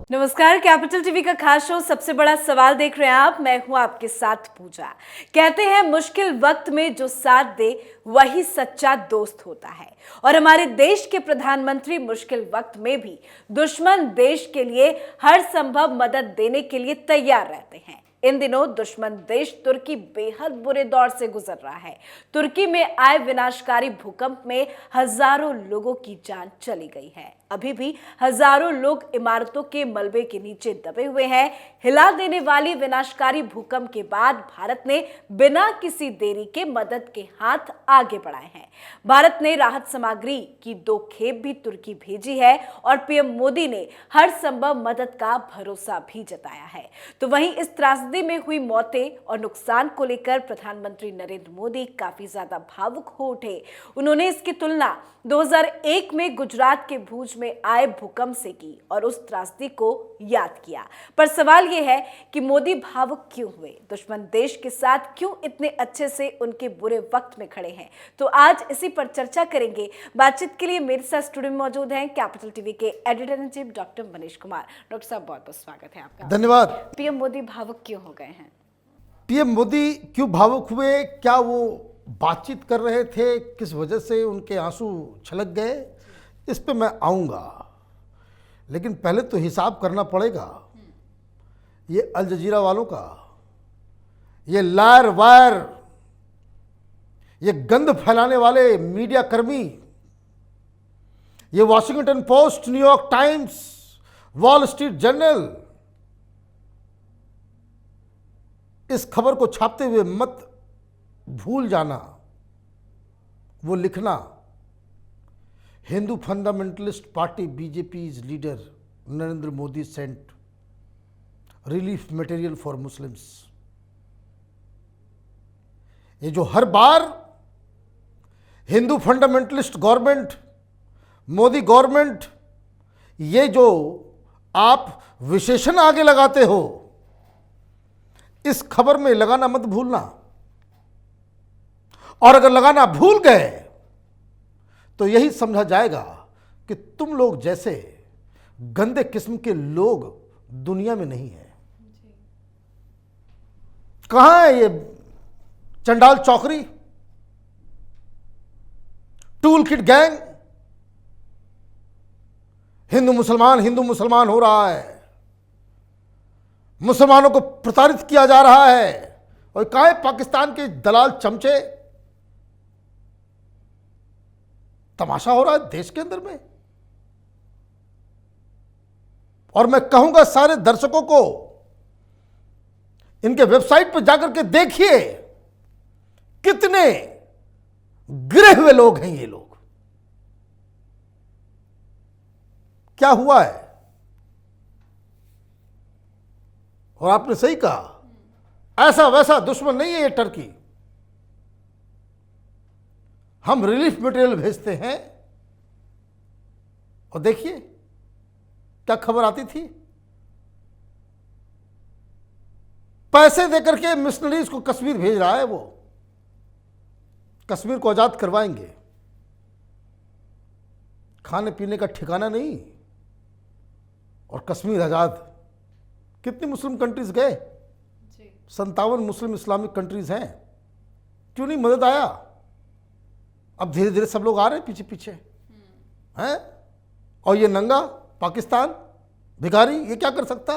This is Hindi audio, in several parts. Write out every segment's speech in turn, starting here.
नमस्कार, कैपिटल टीवी का खास शो सबसे बड़ा सवाल देख रहे हैं आप। मैं हूं आपके साथ पूजा। कहते हैं मुश्किल वक्त में जो साथ दे वही सच्चा दोस्त होता है, और हमारे देश के प्रधानमंत्री मुश्किल वक्त में भी दुश्मन देश के लिए हर संभव मदद देने के लिए तैयार रहते हैं। इन दिनों दुश्मन देश तुर्की बेहद बुरे दौर से गुजर रहा है। तुर्की में आए विनाशकारी भूकंप में हजारों लोगों की जान चली गई है। अभी भी हजारों लोग इमारतों के मलबे के नीचे दबे हुए हैं। हिला देने वाली विनाशकारी भूकंप के बाद भारत ने बिना किसी देरी के मदद के हाथ आगे बढ़ाए हैं। भारत ने राहत सामग्री की 2 खेप भी तुर्की भेजी है और पीएम मोदी ने हर संभव मदद का भरोसा भी जताया है। तो वहीं इस त्रासदी में हुई मौतें और नुकसान को लेकर प्रधानमंत्री नरेंद्र मोदी काफी ज्यादा भावुक हो उठे। उन्होंने इसकी तुलना 2001 में गुजरात के भूज में आए भूकंप से की और उस त्रासदी को याद किया। पर सवाल यह है कि मोदी भावुक क्यों हुए, दुश्मन देश के साथ क्यों इतने अच्छे से उनके बुरे वक्त में खड़े हैं। तो आज इसी पर चर्चा करेंगे। बातचीत के लिए मेरे साथ स्टूडियो में मौजूद हैं कैपिटल टीवी के editor in chief doctor Manish Kumar. Doctor साहब, बहुत बहुत स्वागत है आपका। धन्यवाद। पीएम मोदी भावुक क्यों हो गए हैं? पीएम मोदी क्यों भावुक हुए, क्या वो बातचीत कर रहे थे, किस वजह से उनके आंसू छलक गए, इस पे मैं आऊंगा। लेकिन पहले तो हिसाब करना पड़ेगा ये अल जजीरा वालों का, ये लायर वायर, ये गंद फैलाने वाले मीडिया कर्मी, ये Washington post, New York times, wall street journal, इस खबर को छापते हुए मत भूल जाना, वो लिखना, Hindu fundamentalist party BJP leader Narendra Modi sent relief material for Muslims. ये जो हर बार Hindu fundamentalist government, Modi government, ये जो आप विशेषण आगे लगाते हो, इस खबर में लगाना मत भूलना। और अगर लगाना भूल गए तो यही समझा जाएगा कि तुम लोग जैसे गंदे किस्म के लोग दुनिया में नहीं है। कहां है ये चंडाल चौकरी, टूल किट गैंग? हिंदू मुसलमान हो रहा है, मुसलमानों को प्रताड़ित किया जा रहा है। और कहां है पाकिस्तान के दलाल चमचे? तमाशा हो रहा है देश के अंदर में। और मैं कहूंगा सारे दर्शकों को, इनके वेबसाइट पर जाकर के देखिए कितने गिरे हुए लोग हैं ये लोग। क्या हुआ है? और आपने सही कहा, ऐसा वैसा दुश्मन नहीं है ये टर्की। हम रिलीफ मटेरियल भेजते हैं और देखिए क्या खबर आती थी। पैसे देकर के मिशनरीज को कश्मीर भेज रहा है वो। कश्मीर को आजाद करवाएंगे, खाने पीने का ठिकाना नहीं, और कश्मीर आजाद। कितनी मुस्लिम कंट्रीज गए? 57 मुस्लिम इस्लामिक कंट्रीज हैं। क्यों नहीं मदद आया? अब धीरे धीरे सब लोग आ रहे हैं पीछे पीछे हैं। और ये नंगा पाकिस्तान भिखारी, ये क्या कर सकता?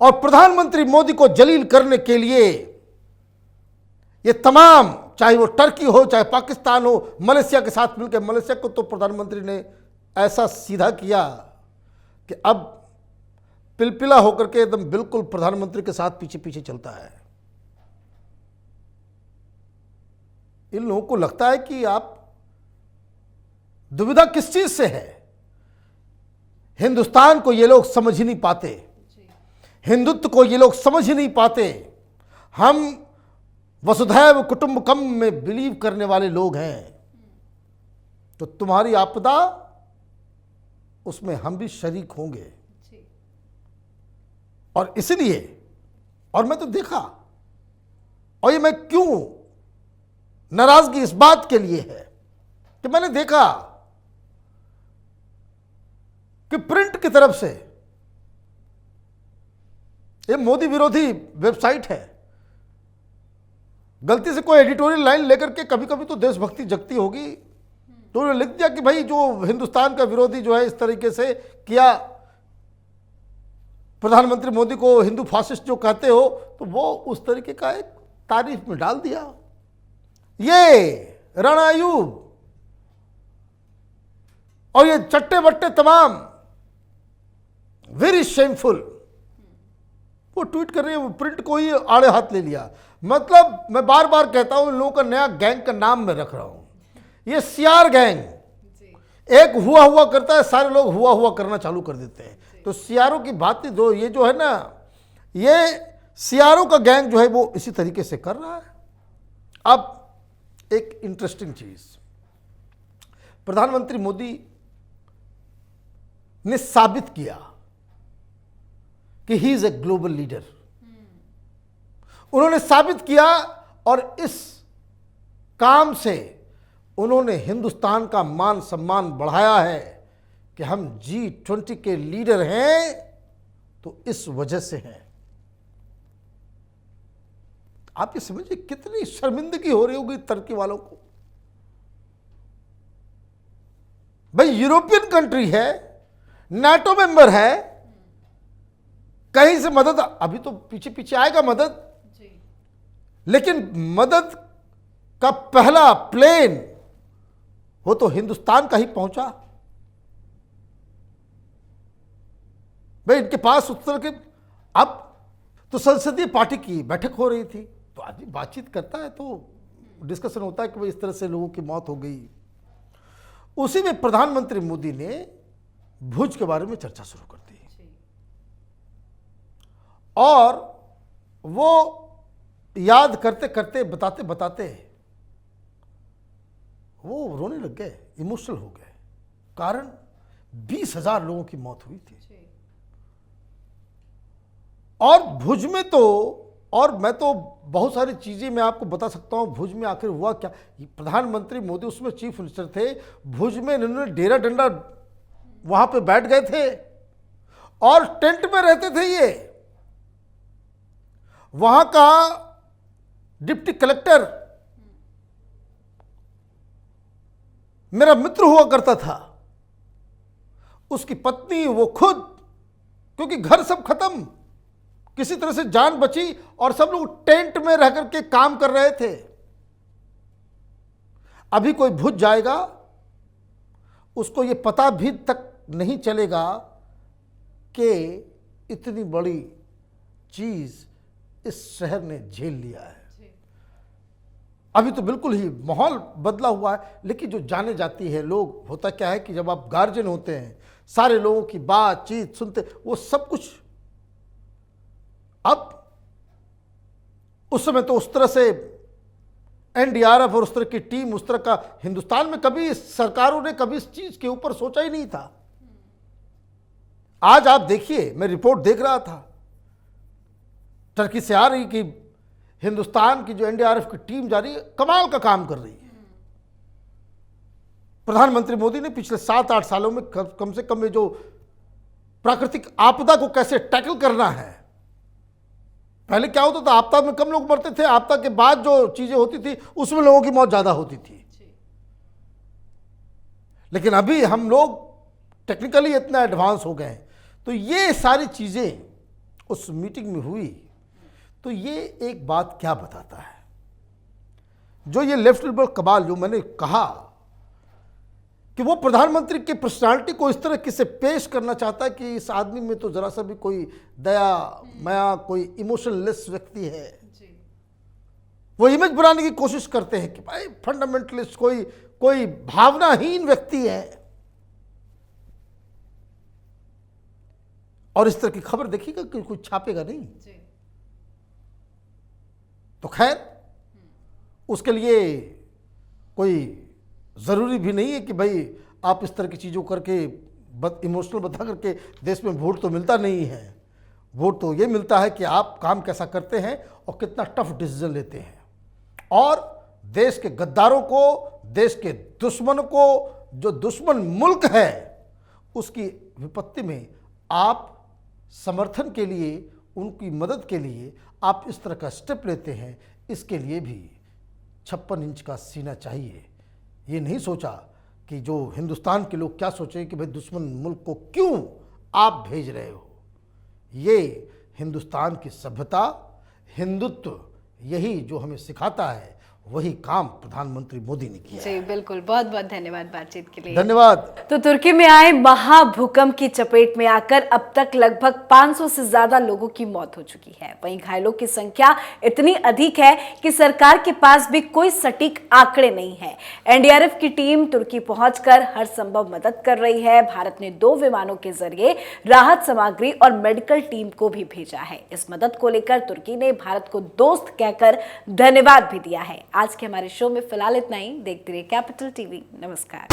और प्रधानमंत्री मोदी को जलील करने के लिए ये तमाम, चाहे वो टर्की हो, चाहे पाकिस्तान हो, मलेशिया के साथ मिलकर, मलेशिया को तो प्रधानमंत्री ने ऐसा सीधा किया कि अब पिलपिला होकर के एकदम बिल्कुल प्रधानमंत्री के साथ पीछे पीछे चलता है। इन लोगों को लगता है कि आप, दुविधा किस चीज से है? हिंदुस्तान को ये लोग समझ ही नहीं पाते, हिंदुत्व को ये लोग समझ ही नहीं पाते। हम वसुधैव कुटुंबकम में बिलीव करने वाले लोग हैं। तो तुम्हारी आपदा, उसमें हम भी शरीक होंगे। और इसलिए, और मैं तो देखा, और ये मैं क्यों नाराजगी इस बात के लिए है कि मैंने देखा कि प्रिंट की तरफ से ये मोदी विरोधी वेबसाइट है, गलती से कोई एडिटोरियल लाइन लेकर के, कभी कभी तो देशभक्ति जगती होगी, तो उन्होंने लिख दिया कि भाई जो हिंदुस्तान का विरोधी जो है इस तरीके से किया, प्रधानमंत्री मोदी को हिंदू फासिस्ट जो कहते हो, तो वो उस तरीके का एक तारीफ में डाल दिया। ये राणा अयूब और ये चट्टे बट्टे तमाम, वेरी शेमफुल, वो ट्वीट कर रहे हैं, वो प्रिंट को ही आड़े हाथ ले लिया। मतलब मैं बार बार कहता हूं, इन लोगों का नया गैंग का नाम मैं रख रहा हूं, ये सीआर गैंग। एक हुआ करता है, सारे लोग हुआ करना चालू कर देते हैं। तो सीआरओ की बात जो ये जो है ना, ये सीआरओ का गैंग जो है वो इसी तरीके से कर रहा है। अब एक इंटरेस्टिंग चीज, प्रधानमंत्री मोदी ने साबित किया कि he is a global leader. उन्होंने साबित किया और इस काम से उन्होंने हिंदुस्तान का मान सम्मान बढ़ाया है कि हम G20 के लीडर हैं, तो इस वजह से हैं। आप ये समझिए कितनी शर्मिंदगी हो रही होगी टर्की वालों को। भाई यूरोपियन कंट्री है, नाटो मेंबर है, कहीं से मदद, अभी तो पीछे पीछे आएगा मदद, लेकिन मदद का पहला प्लेन वो तो हिंदुस्तान का ही पहुंचा। भाई इनके पास उस तरह के, अब तो संसदीय पार्टी की बैठक हो रही थी, तो आदमी बातचीत करता है तो डिस्कशन होता है कि भाई इस तरह से लोगों की मौत हो गई। उसी में प्रधानमंत्री मोदी ने भुज के बारे में चर्चा शुरू कर दी और वो याद करते करते, बताते बताते वो रोने लग गए, इमोशनल हो गए। कारण 20,000 लोगों की मौत हुई थी। और भुज में तो, और मैं तो बहुत सारी चीजें मैं आपको बता सकता हूं, भुज में आखिर हुआ क्या। प्रधानमंत्री मोदी उसमें चीफ मिनिस्टर थे, भुज में इन्होंने डेरा डंडा वहां पे बैठ गए थे और टेंट में रहते थे। ये वहां का डिप्टी कलेक्टर मेरा मित्र हुआ करता था, उसकी पत्नी, वो खुद, क्योंकि घर सब खत्म, किसी तरह से जान बची और सब लोग टेंट में रह करके काम कर रहे थे। अभी कोई भुज जाएगा, उसको ये पता भी तक नहीं चलेगा कि इतनी बड़ी चीज इस शहर ने झेल लिया है। अभी तो बिल्कुल ही माहौल बदला हुआ है। लेकिन जो जाने जाती है लोग, होता क्या है कि जब आप गार्जियन होते हैं, सारे लोगों की बातचीत सुनते, वो सब कुछ, अब उस समय तो उस तरह से एनडीआरएफ और उस तरह की टीम, उस तरह का हिंदुस्तान में कभी सरकारों ने कभी इस चीज के ऊपर सोचा ही नहीं था। आज आप देखिए, मैं रिपोर्ट देख रहा था टर्की से आ रही कि हिंदुस्तान की जो एनडीआरएफ की टीम जा रही है, कमाल का काम कर रही है। प्रधानमंत्री मोदी ने पिछले 7-8 सालों में कम से कम ये जो प्राकृतिक आपदा को कैसे टैकल करना है, पहले क्या होता था, आपदा में कम लोग मरते थे, आपदा के बाद जो चीजें होती थी उसमें लोगों की मौत ज्यादा होती थी। लेकिन अभी हम लोग टेक्निकली इतना एडवांस हो गए हैं। तो ये सारी चीजें उस मीटिंग में हुई, तो ये एक बात क्या बताता है, जो ये लेफ्ट लिबरल कबाल, जो मैंने कहा कि वो प्रधानमंत्री की पर्सनालिटी को इस तरह से पेश करना चाहता है कि इस आदमी में तो जरा सा भी कोई दया माया, कोई इमोशनलेस व्यक्ति है। वो इमेज बनाने की कोशिश करते हैं कि भाई फंडामेंटलिस्ट, कोई भावनाहीन व्यक्ति है। और इस तरह की खबर देखिएगा कि कोई छापेगा नहीं। तो खैर, उसके लिए कोई ज़रूरी भी नहीं है कि भाई आप इस तरह की चीज़ों करके इमोशनल बता करके, देश में वोट तो मिलता नहीं है। वोट तो ये मिलता है कि आप काम कैसा करते हैं और कितना टफ डिसीजन लेते हैं, और देश के गद्दारों को, देश के दुश्मनों को, जो दुश्मन मुल्क है उसकी विपत्ति में आप समर्थन के लिए, उनकी मदद के लिए आप इस तरह का स्टेप लेते हैं, इसके लिए भी 56 इंच का सीना चाहिए। ये नहीं सोचा कि जो हिंदुस्तान के लोग क्या सोचें कि भाई दुश्मन मुल्क को क्यों आप भेज रहे हो। ये हिंदुस्तान की सभ्यता, हिंदुत्व, यही जो हमें सिखाता है, वही काम प्रधानमंत्री मोदी ने किया। जी बिल्कुल, बहुत बहुत धन्यवाद बातचीत के लिए। धन्यवाद। तो तुर्की में आए महाभूकंप की चपेट में आकर अब तक लगभग 500 से ज्यादा लोगों की मौत हो चुकी है। वहीं घायलों की संख्या इतनी अधिक है कि सरकार के पास भी कोई सटीक आंकड़े नहीं है। एनडीआरएफ की टीम तुर्की पहुंचकर हर संभव मदद कर रही है। भारत ने 2 विमानों के जरिए राहत सामग्री और मेडिकल टीम को भी भेजा है। इस मदद को लेकर तुर्की ने भारत को दोस्त कहकर धन्यवाद भी दिया है। आज के हमारे शो में फिलहाल इतना ही। देखते रहिए कैपिटल टीवी। नमस्कार।